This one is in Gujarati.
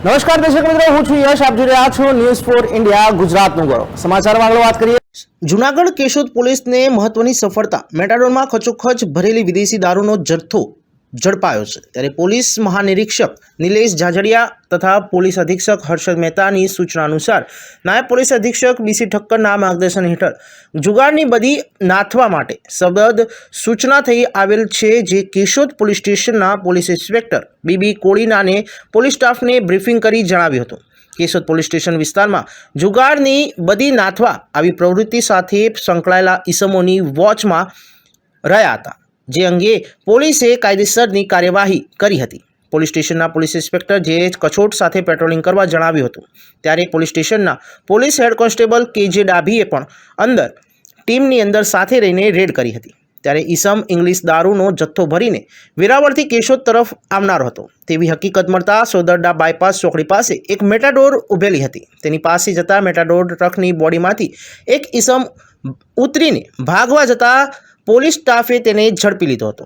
નમસ્કાર દર્શક મિત્રો, હું છું યશ. આપ જોઈ રહ્યા છો ન્યૂઝ ફોર ઇન્ડિયા ગુજરાતનું ગૌરવ. સમાચારમાં આગળ વાત કરીએ. જૂનાગઢ કેશોદ પોલીસને મહત્વની સફળતા. મેટાડોરમાં ખચોખચ ભરેલી વિદેશી દારૂનો જથ્થો ઝડપાયો છે. ત્યારે પોલીસ મહાનિરીક્ષક નિલેશ ઝાઝડિયા તથા પોલીસ અધિક્ષક હર્ષદ મહેતાની સૂચના અનુસાર નાયબ પોલીસ અધિક્ષક બીસી ઠક્કરના માર્ગદર્શન હેઠળ જુગારની બધી નાથવા માટે સબદ સૂચના થઈ આવેલ છે, જે કેશોદ પોલીસ સ્ટેશનના પોલીસ ઇન્સ્પેક્ટર બીબી કોળીનાને પોલીસ સ્ટાફને બ્રીફિંગ કરી જણાવ્યું હતું. કેશોદ પોલીસ સ્ટેશન વિસ્તારમાં જુગારની બધી નાથવા આવી પ્રવૃત્તિ સાથે સંકળાયેલા ઈસમોની વોચમાં રહ્યા હતા, જે અંગે પોલીસે કાયદેસરની કાર્યવાહી કરી હતી. પોલીસ સ્ટેશનના પોલીસ ઇન્સ્પેક્ટર જે કછોટ સાથે પેટ્રોલિંગ કરવા જણાવ્યું હતું. ત્યારે પોલીસ સ્ટેશનના પોલીસ હેડ કોન્સ્ટેબલ કે.જે. ડાભીએ પણ ટીમની અંદર સાથે રહીને રેડ કરી હતી. ત્યારે ઈસમ ઇંગ્લિશ દારૂનો જથ્થો ભરીને વેરાવળથી કેશોદ તરફ આવનાર હતો તેવી હકીકત મળતા સોદરડા બાયપાસ ચોકડી પાસે એક મેટાડોર ઊભેલી હતી. તેની પાસે જતા મેટાડોર ટ્રકની બોડીમાંથી એક ઈસમ ઉતરીને ભાગવા જતા પોલીસ સ્ટાફે તેને ઝડપી લીધો હતો.